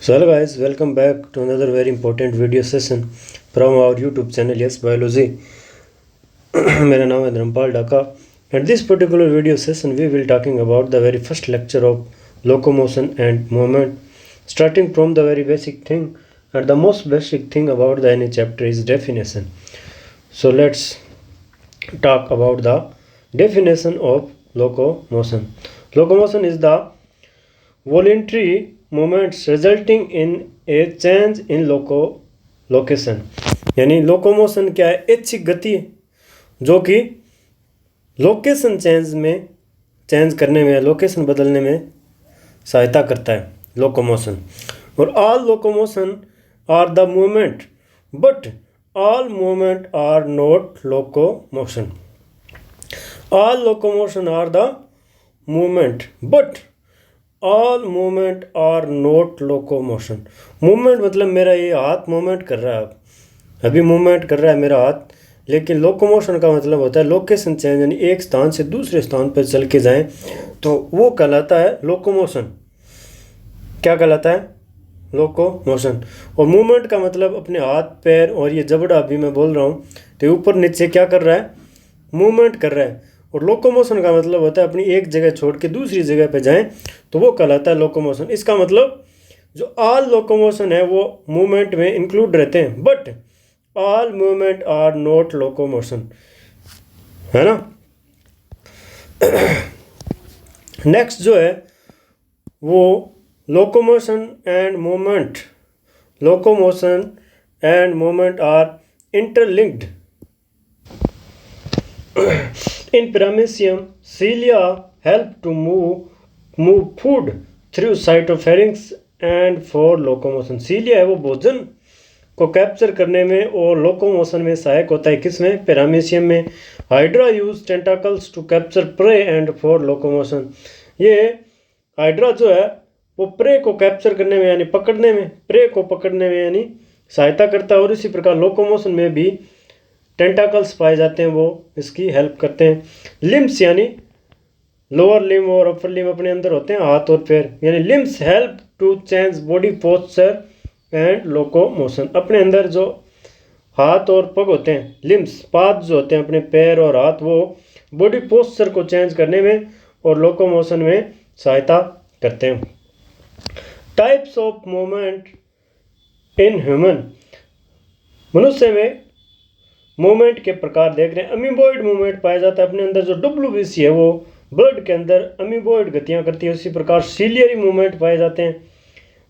So hello guys, welcome back to another very important video session from our YouTube channel Yes Biology. मेरा नाम है धर्मपाल डाका and this particular video session we will talking about the very first lecture of locomotion and movement, starting from the very basic thing, and the most basic thing about the any chapter is definition. So let's talk about the definition of locomotion. Locomotion is the voluntary movements resulting in a change in location. यानी locomotion क्या है? ऐच्छिक गति जो कि location change करने में, location बदलने में सहायता करता है लोकोमोशन। और all locomotion are the movement but all movement are not locomotion. All locomotion are the movement but all movement are not locomotion. Movement मतलब मेरा ये हाथ मूवमेंट कर रहा है, अभी मूवमेंट कर रहा है मेरा हाथ, लेकिन लोकोमोशन का मतलब होता है लोकेशन चेंज, यानी एक स्थान से दूसरे स्थान पर चल के जाएं तो वो कहलाता है लोकोमोशन। क्या कहलाता है? लोकोमोशन। और मूवमेंट का मतलब अपने हाथ पैर और ये जबड़ा अभी मैं बोल रहा हूँ तो ऊपर नीचे क्या कर रहा है? मूवमेंट कर रहा है। और लोकोमोशन का मतलब होता है अपनी एक जगह छोड़ के दूसरी जगह पे जाएं तो वो कहलाता है लोकोमोशन। इसका मतलब जो ऑल लोकोमोशन है वो मूवमेंट में इंक्लूड रहते हैं, but all movement are not locomotion, है ना। नेक्स्ट जो है वो locomotion and movement are interlinked. In paramecium, cilia help to move food through cytopharynx and for locomotion. cilia है वो भोजन को कैप्चर करने में और लोकोमोशन में सहायक होता है। किसमें? पैरामीशियम में। Hydra use tentacles to capture prey and for locomotion. ये हाइड्रा जो है वो प्रे को कैप्चर करने में यानी पकड़ने में, प्रे को पकड़ने में यानी सहायता करता है। और इसी प्रकार लोकोमोशन में भी टेंटाकल्स पाए जाते हैं, वो इसकी हेल्प करते हैं। लिम्स यानी लोअर लिम और अपर लिम अपने अंदर होते हैं, हाथ और पैर, यानी limbs help to change body posture and locomotion. अपने अंदर जो हाथ और पग होते हैं, लिम्स पाद जो होते हैं अपने पैर और हाथ, वो बॉडी पोस्चर को चेंज करने में और लोकोमोशन में सहायता करते हैं। Types of movement in human. मनुष्य में मूवमेंट के प्रकार देख रहे हैं। अमीबॉइड मूवमेंट पाया जाता है, अपने अंदर जो WBC है वो ब्लड के अंदर अमीबॉइड गतियां करती है। उसी प्रकार सीलियरी मूवमेंट पाए जाते हैं।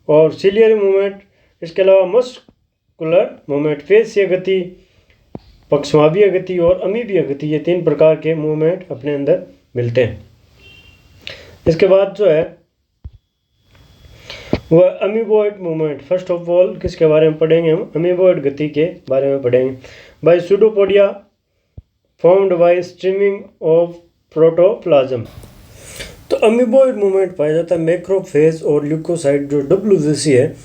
और सीलियरी मूवमेंट, इसके अलावा मस्कुलर मूवमेंट, फेसिया गति, पक्षवाभीय गति और अमीबीय गति, ये 3 प्रकार के मूवमेंट अपने अंदर मिलते हैं। इसके बाद जो है वह amoeboid movement. First of all किसके बारे में पढ़ेंगे? हम अमीबॉइड गति के बारे में पढ़ेंगे। By pseudopodia formed by streaming of protoplasm. तो अमीबॉइड मूवमेंट पाया जाता है। मैक्रोफेज और ल्यूकोसाइट जो WBC है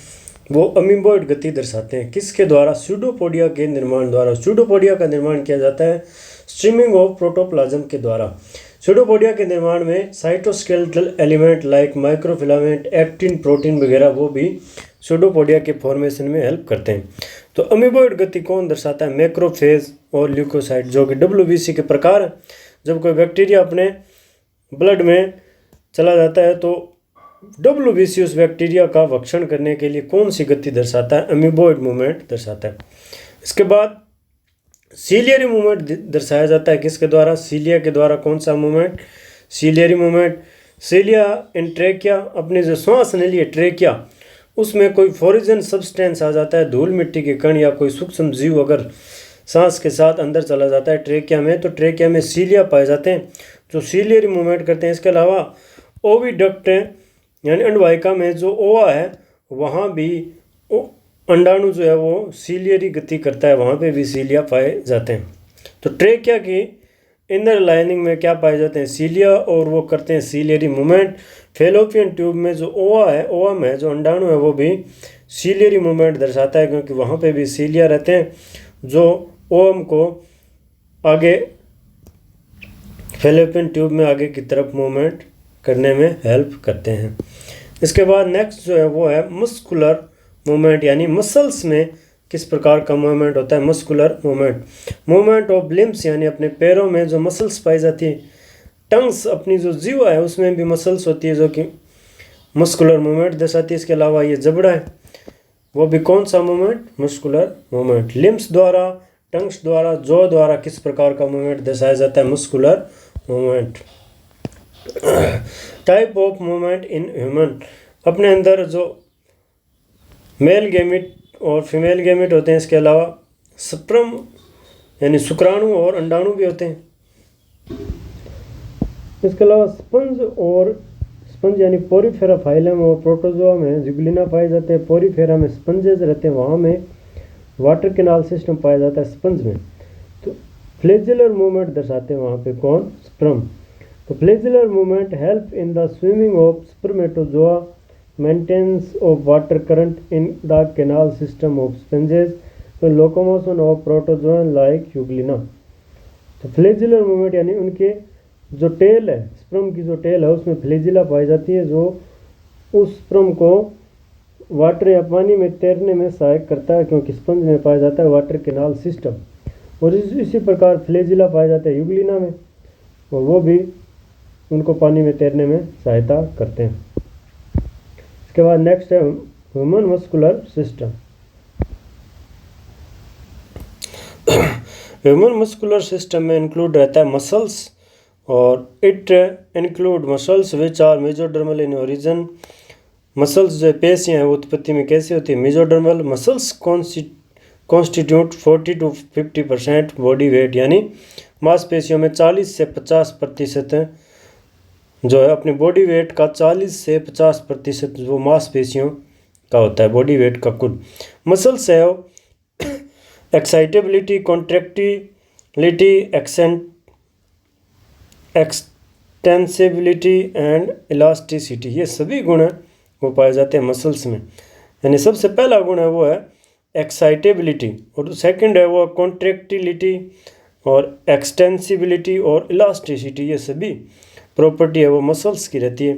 वो अमीबॉइड गति दर्शाते हैं। किसके द्वारा? सूडोपोडिया के निर्माण द्वारा। सूडोपोडिया का निर्माण किया जाता है स्ट्रीमिंग ऑफ प्रोटोप्लाज्म के द्वारा। सूडोपोडिया के निर्माण में cytoskeletal element like microfilament, actin, protein वगैरह वो भी सूडोपोडिया के फॉर्मेशन में हेल्प करते हैं। तो अमीबॉइड गति कौन दर्शाता है? मैक्रोफेज और ल्यूकोसाइट, जो कि WBC के प्रकार है। जब कोई बैक्टीरिया अपने ब्लड में चला जाता है तो WBC उस बैक्टीरिया का भक्षण करने के लिए कौन सी गति दर्शाता है? अमीबॉइड मूवमेंट दर्शाता है। इसके बाद सीलियरी मूवमेंट दर्शाया जाता है। किसके द्वारा? सीलिया के द्वारा। कौन सा movement? Ciliary movement. Cilia in trachea, अपनी जो श्वास नली है ट्रेकिया, उसमें कोई फॉरिजन सब्सटेंस आ जाता है, धूल मिट्टी के कण या कोई सूक्ष्म जीव अगर सांस के साथ अंदर चला जाता है ट्रेकिया में, तो ट्रेकिया में सीलिया पाए जाते हैं जो सीलियरी मूवमेंट करते हैं। इसके अलावा ओविडक्ट यानी अंडवाहिका में जो ओवा है वहाँ भी अंडाणु जो है वो सीलियरी गति करता है, वहाँ पे भी सीलिया पाए जाते हैं। तो ट्रेकिया की इनर लाइनिंग में क्या पाए जाते हैं? सीलिया, और वो करते हैं सीलियरी मूवमेंट। फेलोपियन ट्यूब में जो ओवम है, जो अंडाणु है, वो भी सीलियरी मूवमेंट दर्शाता है, क्योंकि वहाँ पे भी सीलिया रहते हैं जो ओवम को आगे फेलोपियन ट्यूब में आगे की तरफ मूवमेंट करने में हेल्प करते हैं। इसके बाद नेक्स्ट जो है वो है मस्कुलर मूवमेंट, यानी मसल्स में किस प्रकार का मूवमेंट होता है। मस्कुलर मूवमेंट ऑफ लिम्स, यानी अपने पैरों में जो मसल्स पाई जाती है। टंग्स, अपनी जो जीवा है उसमें भी मसल्स होती है जो कि मस्कुलर मूवमेंट दर्शाती है। इसके अलावा ये जबड़ा है, वो भी कौन सा मूवमेंट, मस्कुलर मूवमेंट। लिम्स द्वारा, टंग्स द्वारा, जॉ द्वारा किस प्रकार का मूवमेंट दर्शाया जाता है, muscular movement. Type of movement in human, अपने अंदर जो मेल गैमेट और फीमेल गैमेट होते हैं, इसके अलावा स्पर्म यानी शुक्राणु और अंडाणु भी होते हैं। इसके अलावा स्पंज यानी पोरीफेरा फाइलम और प्रोटोजोआ में जुगुलिना पाए जाते हैं। पोरीफेरा में स्पंजेस रहते हैं, वहाँ में वाटर कैनाल सिस्टम पाया जाता है स्पंज में। तो फ्लैजेलर मूवमेंट दर्शाते हैं वहाँ पे कौन, स्पर्म। तो flagellar movement help in the swimming of spermatozoa, maintenance of water current in the canal system of sponges, locomotion of protozoa like Euglena. तो फ्लैजेलर मूवमेंट यानी उनके जो टेल है, स्पर्म की जो टेल है उसमें फ्लैजिला पाई जाती है, जो उस स्पर्म को वाटर या पानी में तैरने में सहायक करता है, क्योंकि स्पंज में पाया जाता है वाटर कैनाल सिस्टम। और इसी प्रकार फ्लैजिला पाए जाते हैं यूग्लिना में, और वो भी उनको पानी में तैरने में सहायता करते हैं। इसके बाद नेक्स्ट है human muscular system. Human muscular system में इंक्लूड रहता है मसल्स, और it include muscles which are mesodermal in origin. Muscles जो पेशियाँ हैं वो उत्पत्ति में कैसे होती है, mesodermal muscles constitute 40 to 50% body weight, यानी मांसपेशियों में 40 से 50% जो है अपने बॉडी वेट का 40 से 50% वो मांसपेशियों का होता है, बॉडी वेट का कुल। मसल्स है excitability, contractility, extensibility and elasticity, ये सभी गुण हैं वो पाए जाते हैं मसल्स में। यानी सबसे पहला गुण है वो है एक्साइटेबिलिटी, और सेकंड है वो कॉन्ट्रैक्टिलिटी और एक्सटेंसिबिलिटी और इलास्टिसिटी, ये सभी प्रॉपर्टी है वो मसल्स की रहती है।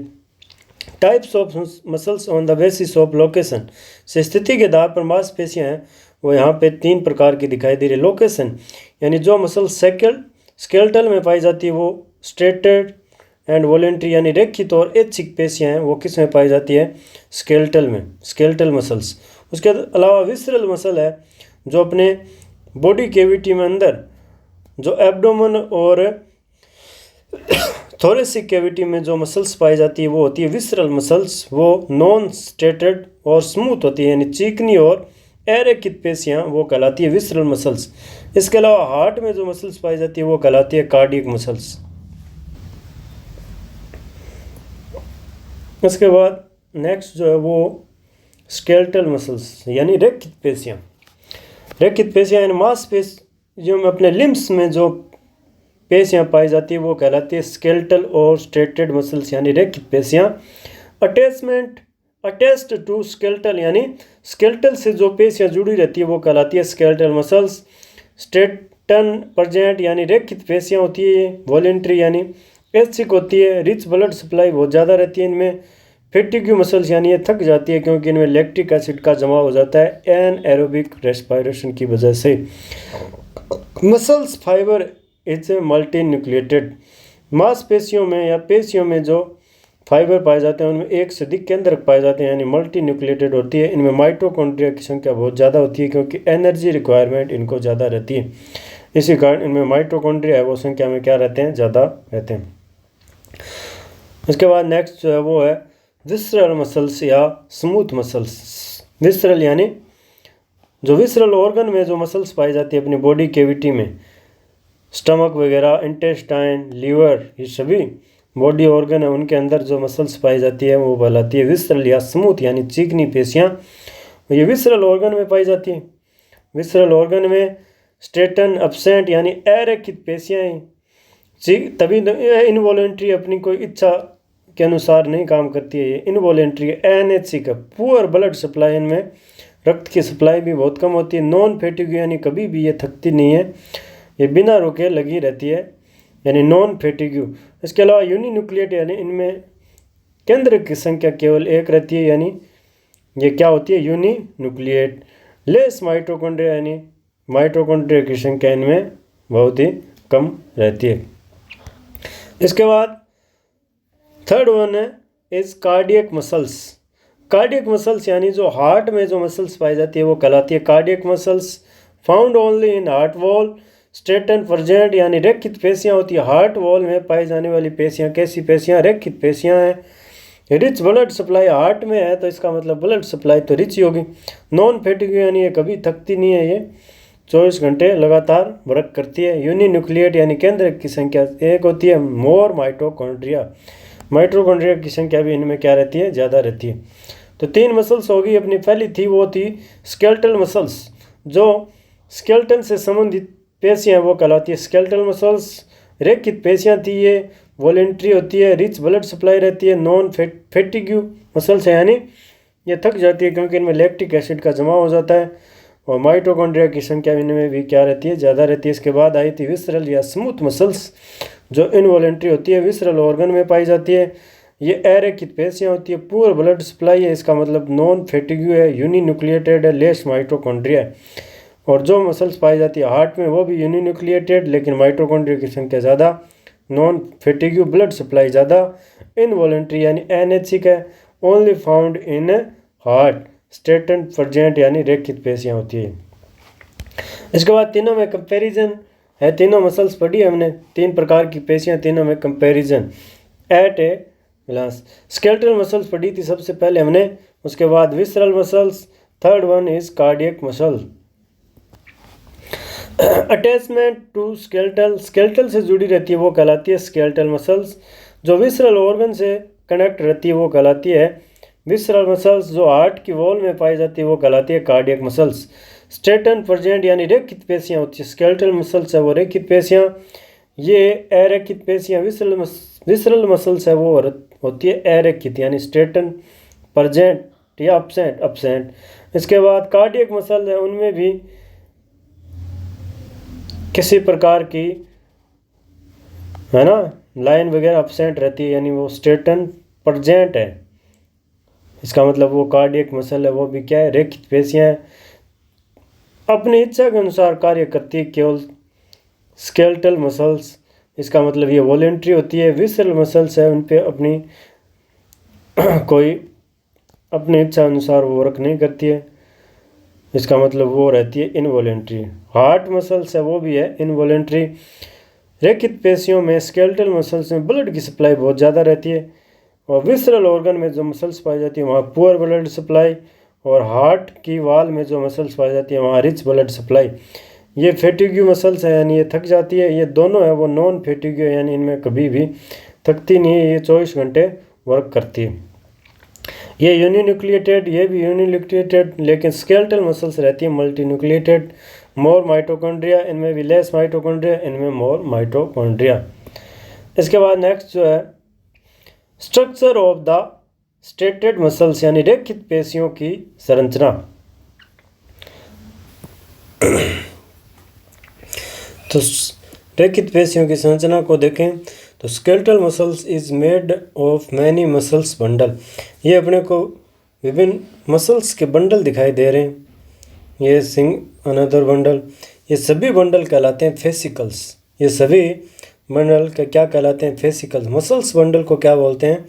Types of muscles on the basis of location, से स्थिति के आधार पर मांसपेशियाँ हैं वो यहाँ पे 3 प्रकार की दिखाई दे रही है। लोकेशन यानी जो मसल स्केलेटल में पाई जाती है वो स्ट्रेटेड एंड वॉलेंट्री, यानी रेखित और ऐच्छिक पेशियाँ हैं वो किस में पाई जाती है, स्केलेटल में, स्केलेटल मसल्स। उसके अलावा विसरल मसल है जो अपने बॉडी कैविटी में अंदर जो एब्डोमेन और थोरेसिक कैविटी में जो मसल्स पाई जाती है वो होती है विसरल मसल्स। वो नॉन स्ट्रेटेड और स्मूथ होती है, यानी चिकनी और अरेखित पेशियाँ वो कहलाती है विसरल मसल्स। इसके अलावा हार्ट में जो मसल्स पाई जाती है वो कहलाती है कार्डियक मसल्स। इसके बाद नेक्स्ट जो है वो स्केलेटल मसल्स यानी रेखित पेशियाँ। रेखित पेशियाँ यानी मांसपेशियों में अपने लिम्स में जो पेशियाँ पाई जाती है वो कहलाती है स्केलेटल और स्ट्रेटेड मसल्स, यानी रेखित पेशियाँ। अटैच्ड टू स्केलेटल, यानी स्केलेटल से जो पेशियाँ जुड़ी रहती है वो कहलाती है स्केलेटल मसल्स। स्ट्रेटन प्रेजेंट, यानी रेखित पेशियाँ होती है ये। वॉलेंट्री यानी ऐच्छिक होती है। रिच ब्लड सप्लाई बहुत ज़्यादा रहती है इनमें। फैटिग्यू मसल्स यानी ये थक जाती है क्योंकि इनमें लैक्टिक एसिड का जमा हो जाता है एनएरोबिक रेस्पिरेशन की वजह से। Muscles fibre it's multi nucleated, मांसपेशियों में या पेशियों में जो फाइबर पाए जाते हैं उनमें एक से अधिक केंद्रक पाए जाते हैं, यानी मल्टी न्यूक्लिएटेड होती है। इनमें माइटोकॉन्ड्रिया की संख्या बहुत ज़्यादा होती है क्योंकि एनर्जी रिक्वायरमेंट इनको ज़्यादा रहती है, इसी कारण इनमें माइटोकॉन्ड्रिया है वो संख्या में क्या रहते हैं, ज़्यादा रहते हैं। इसके बाद नेक्स्ट जो है वो है विसरल मसल्स या स्मूथ मसल्स। विसरल यानी जो विसरल ऑर्गन में जो मसल्स पाई जाती है अपनी बॉडी कैविटी में, स्टमक वगैरह, इंटेस्टाइन, लीवर, ये सभी बॉडी ऑर्गन है उनके अंदर जो मसल्स पाई जाती है वो कहलाती है विसरल या स्मूथ, यानी चिकनी पेशियाँ ये विसरल ऑर्गन में पाई जाती है। विसरल ऑर्गन में स्ट्रेटन एब्सेंट यानी अरेखित पेशियाँ तभी इनवॉलेंट्री अपनी कोई इच्छा के अनुसार नहीं काम करती है। ये इनवॉलेंट्री एनएचसी का पुअर ब्लड सप्लाई, इनमें रक्त की सप्लाई भी बहुत कम होती है। नॉन फैटिग्यू यानी कभी भी ये थकती नहीं है, ये बिना रुके लगी रहती है, यानी नॉन फैटिग्यू। इसके अलावा यूनिन्यूक्लिएट यानी इनमें केंद्रक की संख्या केवल एक रहती है, यानी ये क्या होती है, यूनिन्यूक्लिएट। लेस माइटोकॉन्ड्रिया यानी माइटोकॉन्ड्रिया की संख्या इनमें बहुत ही कम रहती है। इसके बाद थर्ड वन है is cardiac muscles. Cardiac muscles यानी जो हार्ट में जो मसल्स पाई जाती है वो कहलाती है cardiac muscles. Found only in heart wall. Striated फर्जेंट यानी रेखित पेशियाँ होती है। हार्ट वॉल में पाई जाने वाली पेशियाँ कैसी पेशियाँ, रेखित पेशियाँ हैं। रिच ब्लड सप्लाई, हार्ट में है तो इसका मतलब ब्लड सप्लाई तो रिच ही होगी। नॉन फैटिग यानी ये कभी थकती नहीं है, ये 24 घंटे लगातार वर्क करती है। यूनिन्यूक्लिएट यानी केंद्रक की संख्या एक होती है। मोर माइटोकॉन्ड्रिया, माइटोकॉन्ड्रिया की संख्या भी इनमें क्या रहती है, ज़्यादा रहती है। तो 3 मसल्स होगी अपनी। पहली थी वो थी स्केलेटल मसल्स, जो स्केलेटन से संबंधित पेशियाँ वो कहलाती है स्केलेटल मसल्स। रेखित पेशियाँ थी ये, वॉलेंट्री होती है, रिच ब्लड सप्लाई रहती है। नॉन फैटिग्यू मसल्स है यानी ये थक जाती है क्योंकि इनमें लैक्टिक एसिड का जमा हो जाता है। और माइटोकॉन्ड्रिया की संख्या इनमें भी क्या रहती है, ज़्यादा रहती है। इसके बाद आई थी विसरल या स्मूथ मसल्स, जो इनवॉलेंट्री होती है, विसरल ऑर्गन में पाई जाती है। ये अरेखित पेशियाँ होती है, पुअर ब्लड सप्लाई है, इसका मतलब नॉन फैटिग्यू है, यूनिन्यूक्लिएटेड है, लेस माइटोकॉन्ड्रिया है। और जो मसल्स पाई जाती है हार्ट में वो भी यूनिन्यूक्लिएटेड लेकिन माइटोकॉन्ड्रिया की संख्या ज़्यादा। नॉन फैटिग्यू, ब्लड सप्लाई ज़्यादा। इनवॉलेंट्री यानी अनैच्छिक है, only found in heart. Striated फर्जेंट यानी रेखित पेशियाँ होती है। इसके बाद तीनों में कंपैरिजन है। तीनों मसल्स पढ़ी है हमने, 3 प्रकार की पेशियाँ, तीनों में comparison at a glance. Skeletal muscles पढ़ी थी सबसे पहले हमने, उसके बाद visceral muscles, third one is cardiac muscle. Attachment to skeletal, skeletal से जुड़ी रहती है वो कहलाती है स्केलेटल मसल्स। जो विसरल ऑर्गन से कनेक्ट रहती है वो कहलाती है विसरल मसल्स। जो हार्ट की वॉल में पाई जाती है वो कहलाती है कार्डियक मसल्स। स्ट्रेटन फर्जेंट यानी रेखित पेशियाँ होती है, स्केलेटल मसल्स है वो रेखित पेशियाँ। ये अरेखित पेशियाँ विसरल मसल्स है वो होती है अरेखित यानी स्ट्रेटन फर्जेंट या अपसेंट। इसके बाद कार्डियक मसल है, उनमें भी किसी प्रकार की है ना लाइन वगैरह अपसेंट रहती है, यानी वो स्ट्रेटन फर्जेंट है। इसका मतलब वो कार्डियक मसल है वो भी क्या है, रेखित पेशियाँ है, अपनी इच्छा के अनुसार कार्य करती है केवल स्केलेटल मसल्स। इसका मतलब ये वॉलेंट्री होती है। विसरल मसल्स है उन पे अपनी कोई अपनी इच्छा अनुसार वो वर्क नहीं करती है, इसका मतलब वो रहती है इनवॉलेंट्री। हार्ट मसल्स है वो भी है इनवॉलेंट्री। रेखित पेशियों में स्केलेटल मसल्स में ब्लड की सप्लाई बहुत ज़्यादा रहती है, और विसरल ऑर्गन में जो मसल्स पाई जाती है वहाँ पुअर ब्लड सप्लाई, और हार्ट की वाल में जो मसल्स पाई जाती है वहाँ रिच ब्लड सप्लाई। ये फैटिग्यू मसल्स है यानी ये थक जाती है। ये दोनों है वो नॉन फैटिग्यू यानी इनमें कभी भी थकती नहीं है, ये 24 घंटे वर्क करती है। ये यूनिन्यूक्लिएटेड, ये भी यूनिन्यूक्लिएटेड, लेकिन स्केलेटल मसल्स रहती है मल्टीन्यूक्लिएटेड। मोर माइटोकॉन्ड्रिया, इनमें भी लेस माइटोकॉन्ड्रिया, इनमें मोर माइटोकॉन्ड्रिया। इसके बाद नेक्स्ट जो है structure of the striated muscles यानी रेखित पेशियों की संरचना। तो रेखित पेशियों की संरचना को देखें तो skeletal muscles is made of many muscles bundle. ये अपने को विभिन्न मसल्स के बंडल दिखाई दे रहे हैं। ये अनदर बंडल, ये सभी बंडल कहलाते हैं फेसिकल्स। ये सभी बंडल का क्या कहलाते हैं, फेसिकल्स। मसल्स बंडल को क्या बोलते हैं,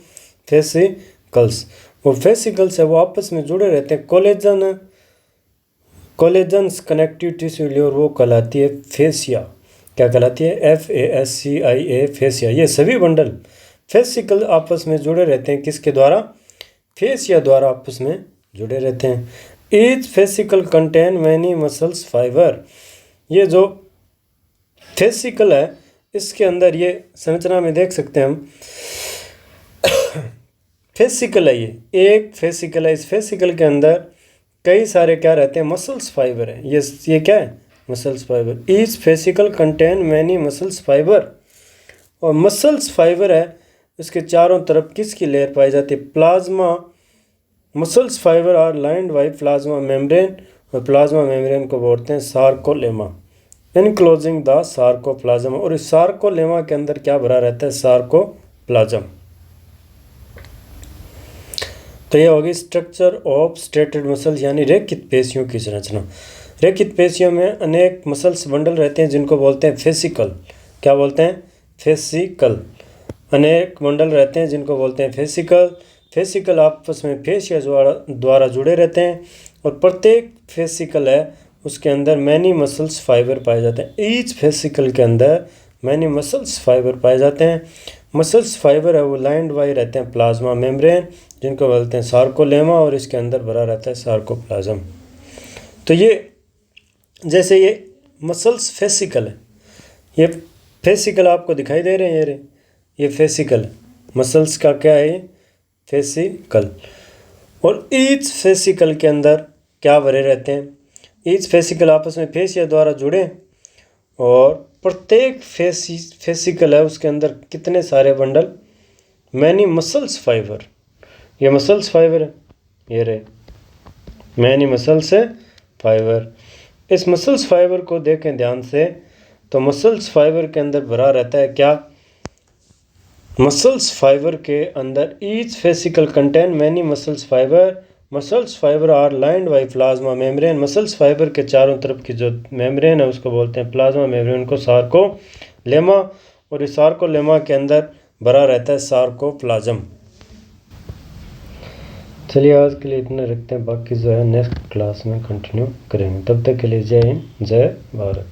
फेसिकल्स। वो फेसिकल्स है वो आपस में जुड़े रहते हैं, कोलेजन्स कनेक्टिव टिश्यू, और वो कहलाती है फेसिया। क्या कहलाती है, FASCIA, फेसिया। ये सभी बंडल फेसिकल आपस में जुड़े रहते हैं, किसके द्वारा, फेसिया द्वारा आपस में जुड़े रहते हैं। Each fascicle contain many muscles fibre. ये जो फेसिकल है इसके अंदर ये संरचना में देख सकते हैं हम, फेसिकल है ये एक फेसिकल है। इस फेसिकल के अंदर कई सारे क्या रहते हैं, मसल्स फाइबर है। ये क्या है, muscles fiber. Each fascicle contain many muscles fiber. और मसल्स फाइबर है इसके चारों तरफ किसकी लेयर पाई जाती है, plasma. Muscles fiber are lined by plasma membrane, और प्लाज्मा मेम्ब्रेन को बोलते हैं सार्कोलेमा, इनक्लोजिंग द सार्कोप्लाज्म। और इस सार्कोलेमा के अंदर क्या भरा रहता है, सार्कोप्लाज्म। तो ये होगी स्ट्रक्चर ऑफ स्ट्रेटेड मसल्स यानी रेखित पेशियों की संरचना। रेखित पेशियों में अनेक मसल्स बंडल रहते हैं जिनको बोलते हैं फेसिकल। क्या बोलते हैं? फेसिकल। अनेक बंडल रहते हैं जिनको बोलते हैं फेसिकल। फेसिकल आपस में फेसिया द्वारा जुड़े रहते हैं और प्रत्येक फेसिकल है उसके अंदर मैनी मसल्स फाइबर पाए जाते हैं। ईच फेसिकल के अंदर मैनी मसल्स फाइबर पाए जाते हैं। मसल्स फाइबर है वो लाइंड बाई रहते हैं प्लाज्मा मेम्ब्रेन जिनको बोलते हैं सार्कोलेमा और इसके अंदर भरा रहता है सार्कोप्लाज्म। तो ये जैसे ये मसल्स फेसिकल है, ये फेसिकल आपको दिखाई दे रहे हैं, ये फेसिकल मसल्स का क्या है? ये फेसिकल। और ईच फेसिकल के अंदर क्या भरे रहते हैं? ईच फेसिकल आपस में फेसिया द्वारा जुड़े और प्रत्येक फेसिकल है उसके अंदर कितने सारे बंडल? Many muscles fibre. ये मसल्स फाइबर है, ये रहे मैनी मसल्स है फाइबर। इस मसल्स फाइबर को देखें ध्यान से, तो मसल्स फाइबर के अंदर भरा रहता है क्या? मसल्स फाइबर के अंदर each fascicle contain many muscles fiber. Muscles fiber are lined by plasma membrane. Muscles fiber के चारों तरफ की जो मेम्ब्रेन है उसको बोलते हैं प्लाज्मा मेम्ब्रेन को सार्कोलेमा, और इस सार्कोलेमा के अंदर भरा रहता है सार्कोप्लाज्म। चलिए आज के लिए इतना रखते हैं, बाकी जो है नेक्स्ट क्लास में कंटिन्यू करेंगे। तब तक के लिए जय हिंद, जय भारत।